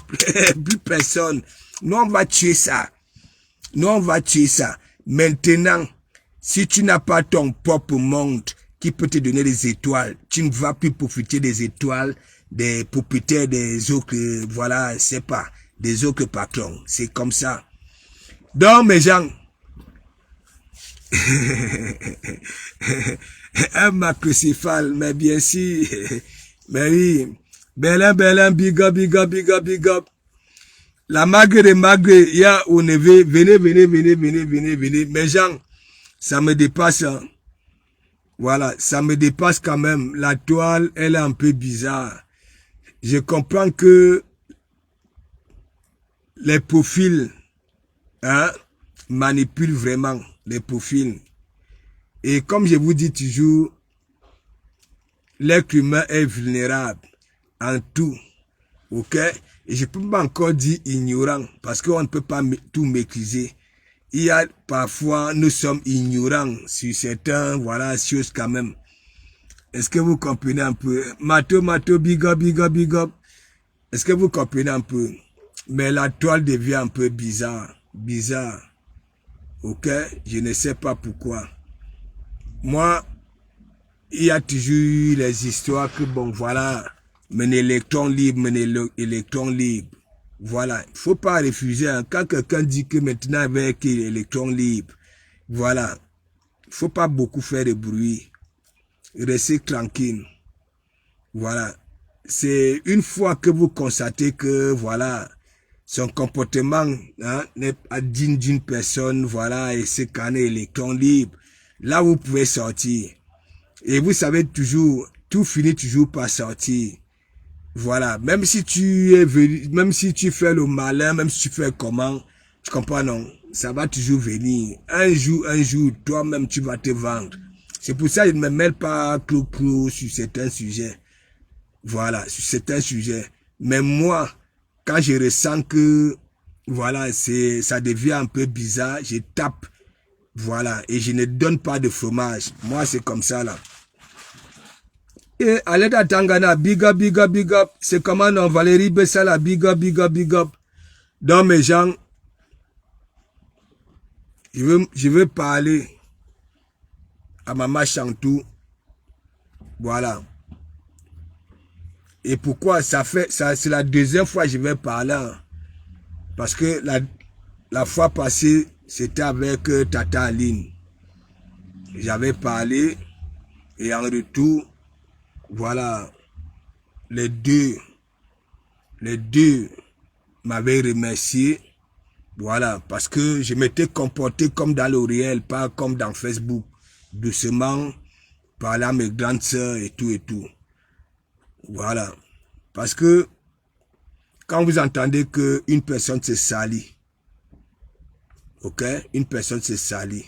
plus personne. Nous, on va tuer ça. Nous, on va tuer ça. Maintenant, si tu n'as pas ton propre monde qui peut te donner des étoiles, tu ne vas plus profiter des étoiles des propriétaires des autres, voilà, c'est pas, des autres patrons. C'est comme ça. Donc, mes gens, un macrocéphale, mais bien sûr, mais oui, Belin, big up, big up, big up, big up. La magre de magre, il y a au neveu, venez, mes gens, ça me dépasse, hein. Voilà, ça me dépasse quand même. La toile, elle est un peu bizarre. Je comprends que les profils, hein, manipulent vraiment les profils. Et comme je vous dis toujours, l'être humain est vulnérable en tout. Ok? Et je ne peux pas encore dire ignorant, parce qu'on ne peut pas tout maîtriser. Il y a parfois, nous sommes ignorants sur certains, voilà, choses quand même. Est-ce que vous comprenez un peu? Mato, big up, big up, big up. Est-ce que vous comprenez un peu? Mais la toile devient un peu bizarre. Bizarre. Ok? Je ne sais pas pourquoi. Moi, il y a toujours les histoires que, bon, voilà, mon électron libre. Voilà. Il ne faut pas refuser. Hein. Quand quelqu'un dit que maintenant, avec l'électron libre, voilà. Il ne faut pas beaucoup faire de bruit. Restez tranquille. Voilà. C'est une fois que vous constatez que, voilà, son comportement, hein, n'est pas digne d'une personne, voilà, et c'est qu'un électron libre. Là, vous pouvez sortir. Et vous savez toujours, tout finit toujours par sortir. Voilà. Même si tu es venu, même si tu fais le malin, même si tu fais comment, tu comprends, non? Ça va toujours venir. Un jour, toi-même, tu vas te vendre. C'est pour ça que je ne me mêle pas clou sur certains sujets. Voilà, sur certains sujets. Mais moi, quand je ressens que, voilà, ça devient un peu bizarre, je tape. Voilà, et je ne donne pas de fromage. Moi, c'est comme ça, là. Et Aleda Tangana, big up, big up, big up. C'est comment, non, Valérie Bessala, big up, big up, big up. Donc, mes gens, je veux parler à Maman Chantou. Voilà. Et pourquoi ça fait, ça, c'est la deuxième fois que je vais parler. Hein. Parce que la fois passée, c'était avec Tata Aline. J'avais parlé et en retour, voilà, les deux m'avaient remercié. Voilà, parce que je m'étais comporté comme dans le réel, pas comme dans Facebook. Doucement, parler à mes grandes sœurs et tout et tout. Voilà. Parce que quand vous entendez qu'une personne se salit, ok, une personne se salit,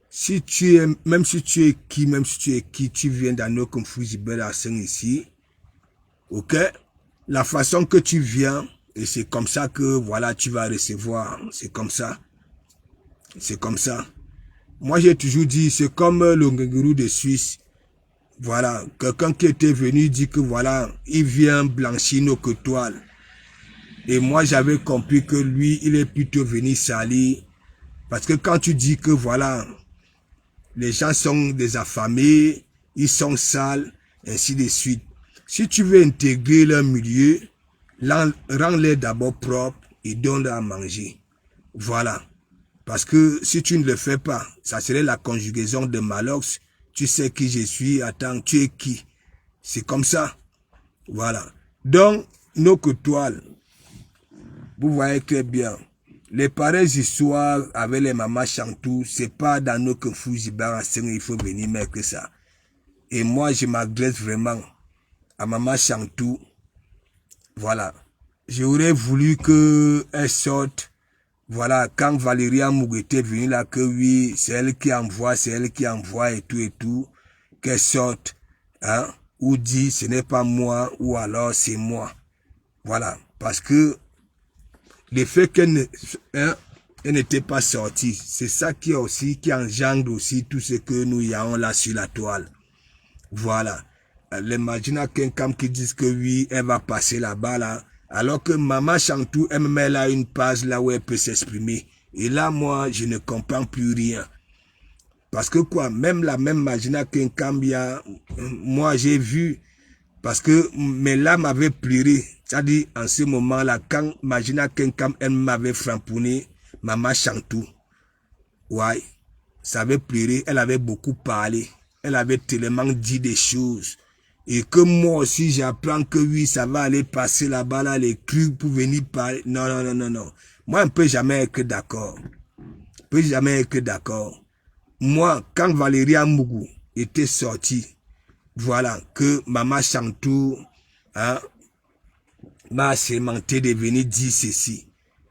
si tu es, même si tu es qui, tu viens dans nos conflits ici, ok, la façon que tu viens, et c'est comme ça que, voilà, tu vas recevoir, c'est comme ça. C'est comme ça. Moi, j'ai toujours dit, c'est comme le Ngenguru de Suisse. Voilà, quelqu'un qui était venu dit que voilà, il vient blanchir nos toiles. Et moi, j'avais compris que lui, il est plutôt venu salir. Parce que quand tu dis que voilà, les gens sont des affamés, ils sont sales, ainsi de suite. Si tu veux intégrer leur milieu, rends-les d'abord propres et donne-leur à manger. Voilà. Parce que si tu ne le fais pas, ça serait la conjugaison de Malox. Tu sais qui je suis, attends, tu es qui? C'est comme ça. Voilà. Donc, nos toiles, vous voyez très bien. Les pareilles histoires avec les mamans Chantou, c'est pas dans nos Fujibar, il faut venir mettre ça. Et moi, je m'adresse vraiment à maman Chantou. Voilà. J'aurais voulu qu'elle sorte. Voilà, quand Valérie Amougou était venue là, que oui, c'est elle qui envoie et tout, qu'elle sorte, hein, ou dit ce n'est pas moi, ou alors c'est moi. Voilà, parce que le fait qu'elle n'était pas sortie, c'est ça qui engendre aussi tout ce que nous y avons là sur la toile. Voilà. Les Majina Kenkam qui disent que oui, elle va passer là-bas là. Alors que Maman Chantou, elle me met là une page là où elle peut s'exprimer. Et là, moi, je ne comprends plus rien. Parce que quoi, même la même Majina Kenkam, moi j'ai vu, parce que mes larmes avaient pleuré. C'est-à-dire, en ce moment-là, quand Majina Kenkam, elle m'avait framponné, Maman Chantou, ouais, ça avait pleuré, elle avait beaucoup parlé. Elle avait tellement dit des choses. Et que moi aussi, j'apprends que oui, ça va aller passer là-bas, là, les clous pour venir parler. Non, non, non, non, non. Moi, on ne peut jamais être d'accord. On peut jamais être d'accord. Moi, quand Valérie Amougou était sortie, voilà, que Maman Chantou, hein, m'a assermenté de venir dire ceci.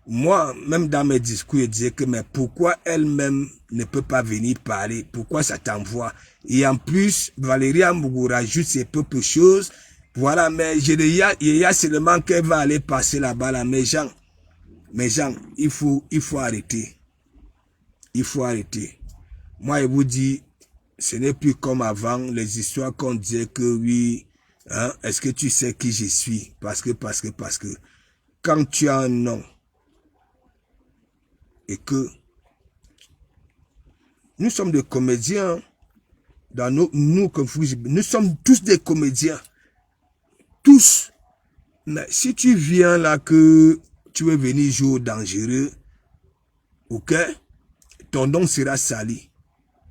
Moi, même dans mes discours, je disais que mais pourquoi elle-même ne peut pas venir parler? Pourquoi ça t'envoie? Et en plus, Valérie Amougou rajoute ses propres choses. Voilà, mais il y a seulement qu'elle va aller passer là-bas, là. Mes gens, il faut arrêter. Il faut arrêter. Moi, je vous dis, ce n'est plus comme avant, les histoires qu'on disait que oui, hein, est-ce que tu sais qui je suis? Parce que, quand tu as un nom, et que nous sommes des comédiens, nous sommes tous des comédiens, tous. Mais si tu viens là que tu veux venir jouer au dangereux, ok, ton nom sera sali.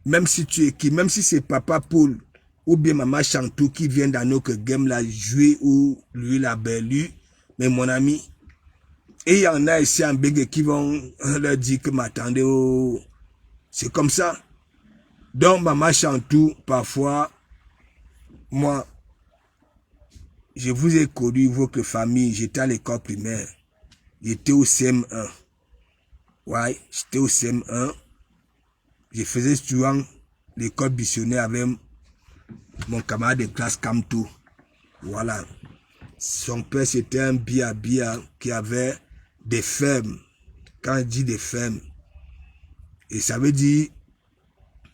Même si tu es qui, même si c'est Papa Paul ou bien Maman Chantou qui vient dans notre game là jouer ou lui la belle, mais mon ami, et il y en a ici en Bégué qui vont leur dire que m'attendez, oh, c'est comme ça. Donc, Maman Chantou, parfois, moi, je vous ai connu, votre famille, j'étais à l'école primaire. J'étais au CM1. Ouais, j'étais au CM1. Je faisais souvent l'école missionnaire avec mon camarade de classe Kamto. Voilà. Son père, c'était un bia qui avait des fermes. Quand je dis des fermes, et ça veut dire,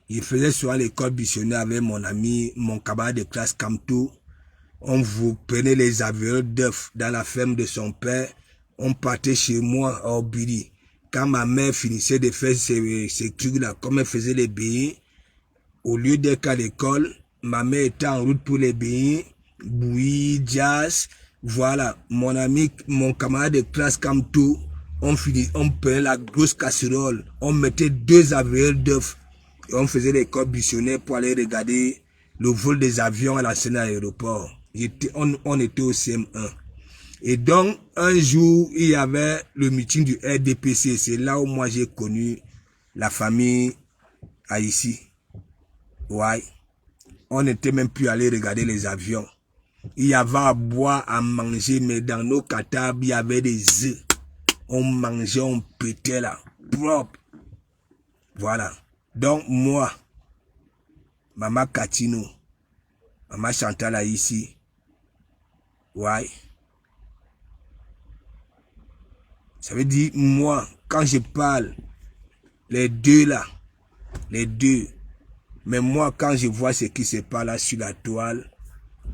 il faisait souvent l'école missionnaire avec mon ami, mon camarade de classe Kamto. On vous prenait les avions d'œufs dans la ferme de son père. On partait chez moi à Obiri. Quand ma mère finissait de faire ces trucs-là, comme elle faisait les billets, au lieu d'être à l'école, ma mère était en route pour les billets, bouillie, jazz. Voilà, mon ami, mon camarade de classe comme tout, on prenait la grosse casserole, on mettait 2 avions d'œufs et on faisait l'école missionnaire pour aller regarder le vol des avions à l'ancien aéroport. On était au CM1. Et donc, un jour, il y avait le meeting du RDPC. C'est là où moi j'ai connu la famille Haïti. Ouais. On n'était même plus allé regarder les avions. Il y avait à boire, à manger, mais dans nos catables, il y avait des œufs. On mangeait, on pétait là. Propre. Voilà. Donc, moi, Maman Katino, Maman Chantal Haïti. Ouais. Ça veut dire, moi, quand je parle, les deux là, les deux, mais moi, quand je vois ce qui se passe là sur la toile,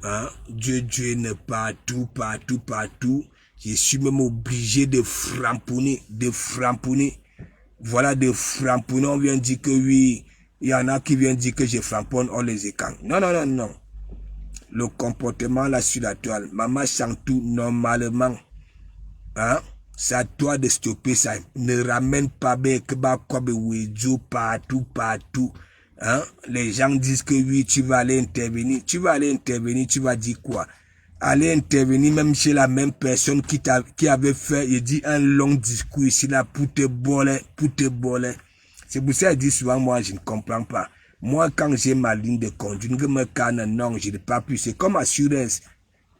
hein, Dieu n'est partout, partout, partout, Je suis même obligé de framponner, Voilà, de framponner. On vient dire que oui, il y en a qui viennent dire que je framponne, on les écarte. Non. Le comportement là sur la toile. Maman chante tout normalement. Hein? C'est à toi de stopper ça. Ne ramène pas partout. Hein? Les gens disent que oui, tu vas aller intervenir. Tu vas dire quoi? Aller intervenir même chez la même personne qui avait fait, il dit un long discours ici là pour te boler. C'est pour ça qu'il dit souvent, moi je ne comprends pas. Moi quand j'ai ma ligne de conduite, je me canne, non, je n'ai pas pu. C'est comme assurance.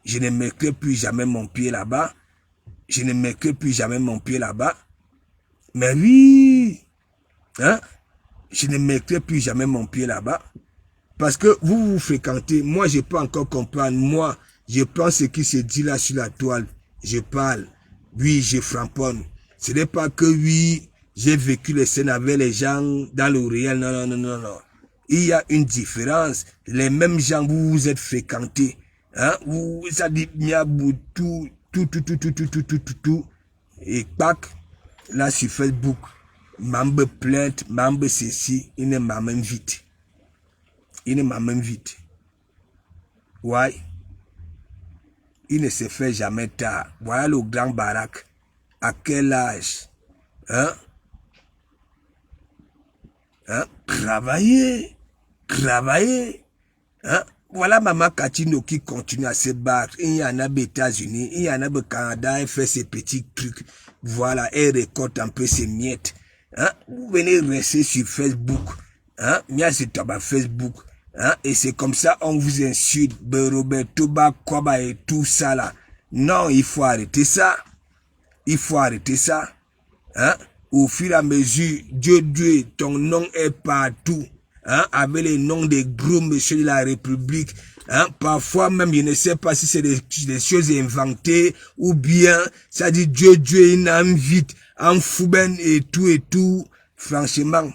Je ne mettrai plus jamais mon pied là-bas. Mais oui, hein, je ne mettrai plus jamais mon pied là-bas. Parce que vous fréquentez, moi je peux encore comprendre, moi je pense ce qui se dit là sur la toile, je parle, oui je framponne. Ce n'est pas que oui, j'ai vécu les scènes avec les gens dans le réel, non. Il y a une différence, les mêmes gens vous êtes fréquentés, hein, ça dit, il y a tout, et pack, là sur Facebook, membre plainte, membre ceci, il ne m'amène vite. Ouais. Il ne se fait jamais tard. Voilà le grand baraque. À quel âge? Hein? Travailler. Hein? Voilà Maman Katino qui continue à se battre. Il y en a aux États-Unis, il y en a au Canada, elle fait ses petits trucs. Voilà, elle récolte un peu ses miettes. Hein? Vous venez rester sur Facebook. Hein? Mia c'est Facebook. Hein? Et c'est comme ça on vous insulte, Roberto Bakoba et tout ça là. Non, il faut arrêter ça. Hein? Au fur et à mesure, Dieu, ton nom est partout. Hein? Avec les noms des gros messieurs de la République. Hein? Parfois même, je ne sais pas si c'est des choses inventées ou bien ça dit Dieu, il invite en fouben et tout. Franchement,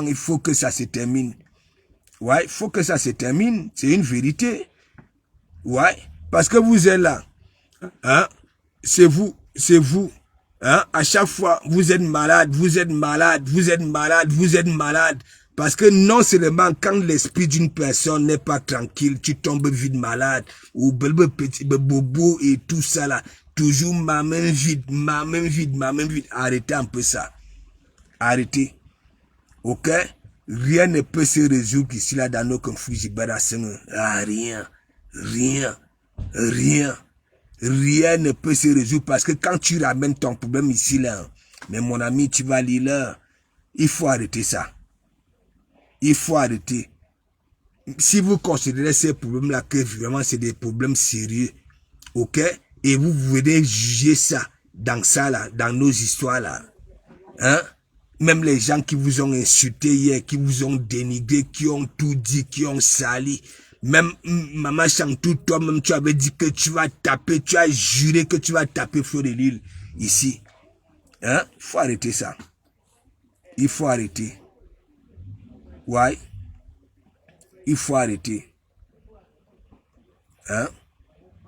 il faut que ça se termine. Ouais, il faut que ça se termine. C'est une vérité. Ouais, parce que vous êtes là. Hein? C'est vous. Hein? À chaque fois, vous êtes malade. Parce que non seulement quand l'esprit d'une personne n'est pas tranquille, tu tombes vite malade. Ou petit bobo et tout ça là. Toujours ma main vide. Arrêtez un peu ça. Arrêtez. Ok? Rien ne peut se résoudre ici là dans nos conflits. Rien ne peut se résoudre parce que quand tu ramènes ton problème ici là, mais mon ami, tu vas lire là, il faut arrêter ça. Si vous considérez ces problèmes là que vraiment c'est des problèmes sérieux, ok, et vous venez juger ça dans ça là, dans nos histoires là, hein? Même les gens qui vous ont insulté hier, qui vous ont dénigré, qui ont tout dit, qui ont sali. Même Maman Chantou, toi-même, tu avais dit que tu vas taper, tu as juré que tu vas taper Feu de Lille ici. Hein? Il faut arrêter ça. Ouais. Il faut arrêter. Hein?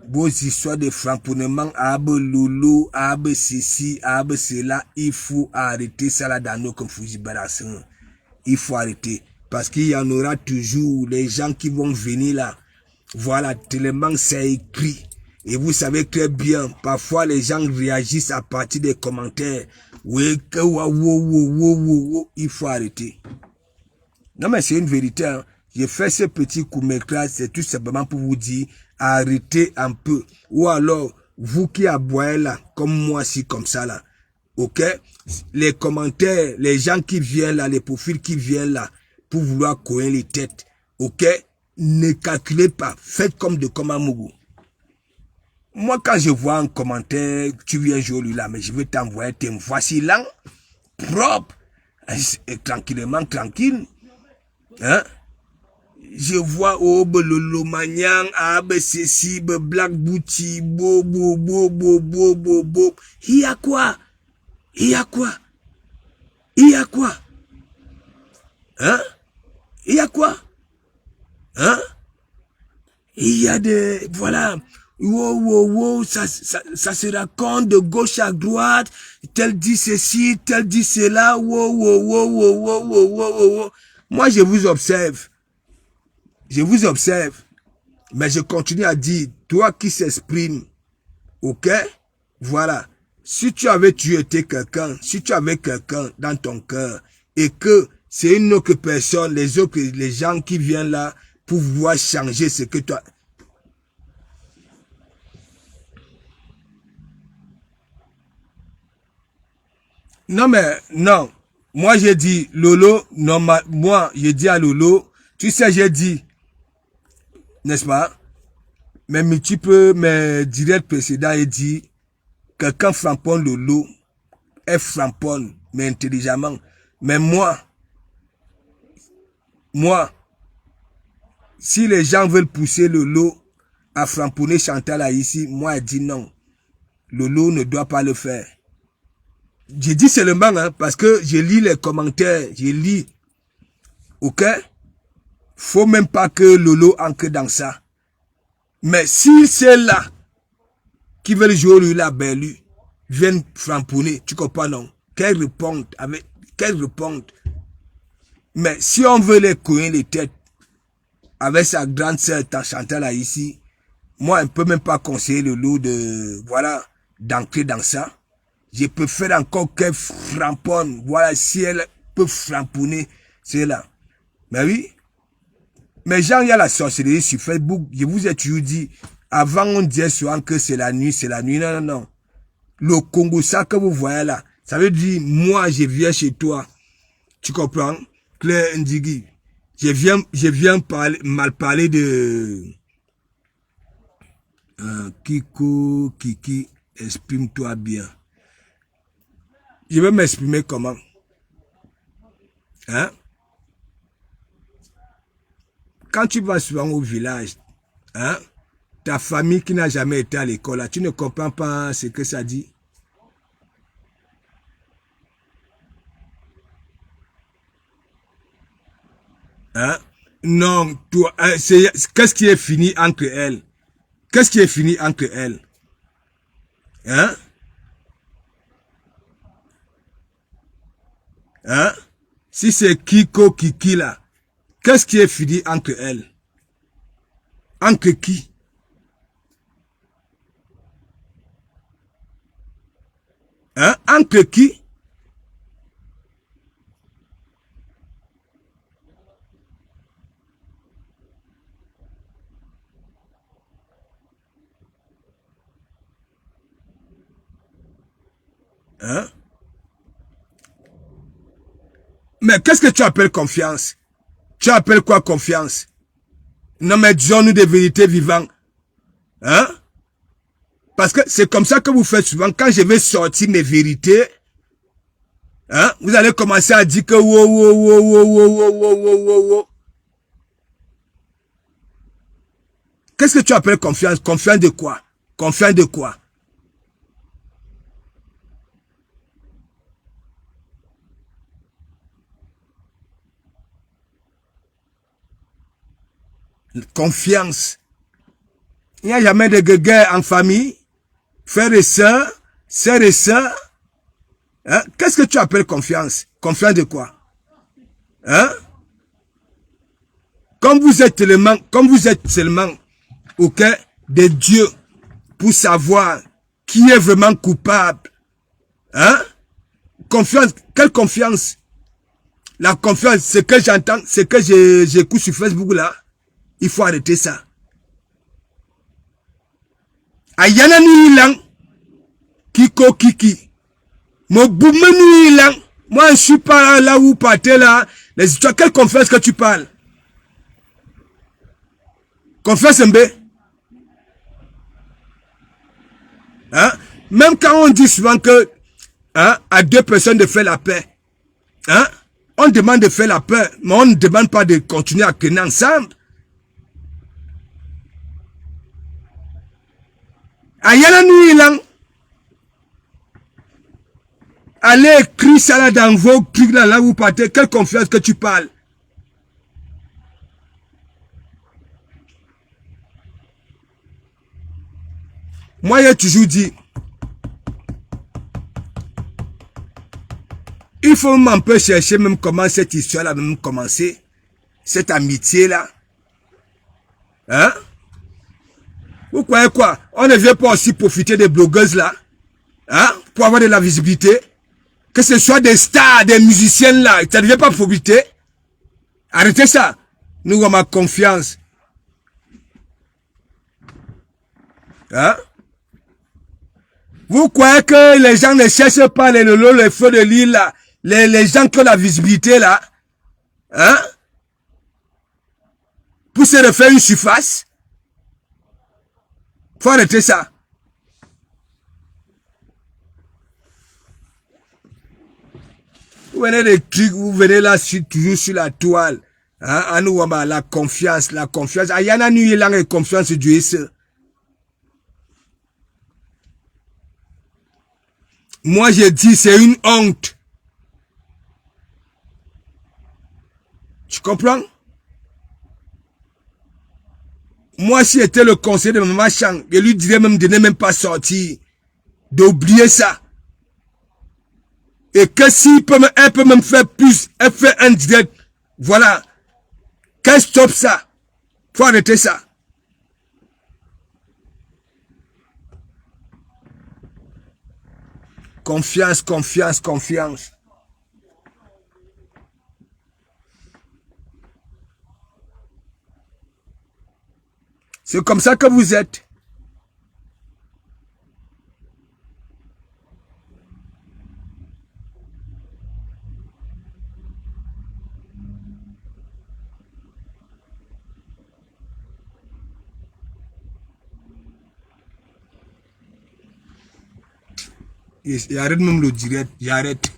Vos histoires de framponnement, abe loulou, abe ceci, abe cela, il faut arrêter ça là dans nos conflits. Il faut arrêter. Parce qu'il y en aura toujours les gens qui vont venir là. Voilà, tellement c'est écrit. Et vous savez très bien, parfois les gens réagissent à partir des commentaires. Oui, il faut arrêter. Non mais c'est une vérité. Hein. J'ai fait ce petit court-métrage, c'est tout simplement pour vous dire, arrêtez un peu. Ou alors, vous qui aboyez là, comme moi, si comme ça là, ok? Les commentaires, les gens qui viennent là, les profils qui viennent là, pour vouloir courir les têtes, ok? Ne calculez pas, faites comme de Komamougou. Moi, quand je vois un commentaire, tu viens jouer là, mais je vais t'envoyer, voici là, propre, et tranquillement, tranquille, hein? Je vois Lolo Magnan, ceci, Black Booty, bo. Il y a quoi? Hein? Il y a quoi? Hein? Il y a des, voilà, Wow, wow, wow, ça se raconte de gauche à droite. Tel dit ceci, tel dit cela. Wow, wow, wow, wow, wow, wow, wow, wow. Moi, je vous observe. Je vous observe. Mais je continue à dire, toi qui s'exprime, ok? Voilà. Si tu avais tué quelqu'un, si tu avais quelqu'un dans ton cœur, et que c'est une autre personne, les gens qui viennent là pour pouvoir changer ce que toi... Non mais, non. Moi j'ai dit, Lolo, moi j'ai dit à Lolo, tu sais j'ai dit, n'est-ce pas? Mes multiples, mes directs précédents, j'ai dit, quelqu'un framponne Lolo, elle framponne, mais intelligemment. Mais moi, si les gens veulent pousser Lolo à framponner Chantal là ici, moi je dis non. Lolo ne doit pas le faire. J'ai dit seulement, hein, parce que je lis les commentaires, je lis. Ok? Faut même pas que Lolo entre dans ça. Mais si c'est là qui veulent jouer lui la belle, viennent framponner, tu comprends non? Qu'elle réponde Mais si on veut les couiller les têtes avec sa grande sœur Chantal là ici, moi, on ne peut même pas conseiller Lolo de, voilà, d'entrer dans ça. Je préfère encore qu'elle framponne. Voilà, si elle peut framponner, c'est là. Mais oui. Mais genre, il y a la sorcellerie sur Facebook. Je vous ai toujours dit, avant on disait souvent que c'est la nuit, c'est la nuit. Non, non, non. Le Congo, ça que vous voyez là, ça veut dire, moi, je viens chez toi. Tu comprends? Claire Ndigui. Je viens mal parler de... Kiko, Kiki, exprime-toi bien. Je vais m'exprimer comment? Hein? Quand tu vas souvent au village, hein? Ta famille qui n'a jamais été à l'école, là, tu ne comprends pas ce que ça dit? Hein? Non, toi, qu'est-ce qui est fini entre elles? Qu'est-ce qui est fini entre elles? Hein? Hein? Si c'est Kiko, Kiki là, qu'est-ce qui est fini entre elles? Entre qui? Hein? Entre qui? Hein? Mais qu'est-ce que tu appelles confiance? Tu appelles quoi confiance? Non mais disons-nous des vérités vivantes. Hein? Parce que c'est comme ça que vous faites souvent. Quand je vais sortir mes vérités, hein, vous allez commencer à dire que wow, wow, wow, wow, wow, wow, wow, wow, wow. Qu'est-ce que tu appelles confiance? Confiance de quoi? Confiance de quoi? Confiance. Il n'y a jamais de guerre en famille. Frères et sœurs, sœurs et sœurs. Hein? Qu'est-ce que tu appelles confiance? Confiance de quoi? Hein? Comme vous êtes seulement, ok, de Dieu pour savoir qui est vraiment coupable. Hein? Confiance, quelle confiance? La confiance, ce que j'entends, ce que j'écoute sur Facebook là, il faut arrêter ça. Ayana ni lang, Kiko Kiki. Mo boumeni lang. Moi, je suis pas là où partez là. Les histoires, quelle confiance que tu parles? Confiance MB. Hein? Même quand on dit souvent que, hein, à deux personnes de faire la paix, hein? On demande de faire la paix, mais on ne demande pas de continuer à tenir ensemble. Ayana ni lang. Allez écrire ça là dans vos trucs là, là où vous partez. Quelle confiance que tu parles? Moi, j'ai toujours dit, il faut même un peu chercher même comment cette histoire-là a commencé. Cette amitié-là. Hein? Vous croyez quoi? On ne vient pas aussi profiter des blogueuses là? Hein? Pour avoir de la visibilité? Que ce soit des stars, des musiciennes là, ça ne vient pas profiter? Arrêtez ça. Nous avons confiance. Hein? Vous croyez que les gens ne cherchent pas les lolos, les feux de l'île là? Les gens qui ont la visibilité là? Hein? Pour se refaire une surface? Faut arrêter ça. Vous venez des trucs, vous venez là toujours sur la toile. Hein? À nous, la confiance, la confiance. Il y en a nuit là, la confiance du S. Moi, je dis, c'est une honte. Tu comprends? Moi, si j'étais le conseiller de Maman Chang, je lui dirais même de ne même pas sortir. D'oublier ça. Et que si elle peut même faire plus, elle fait un direct. Voilà. Qu'elle stoppe ça. Faut arrêter ça. Confiance, confiance, confiance. C'est comme ça que vous êtes. J'arrête même le direct, j'arrête.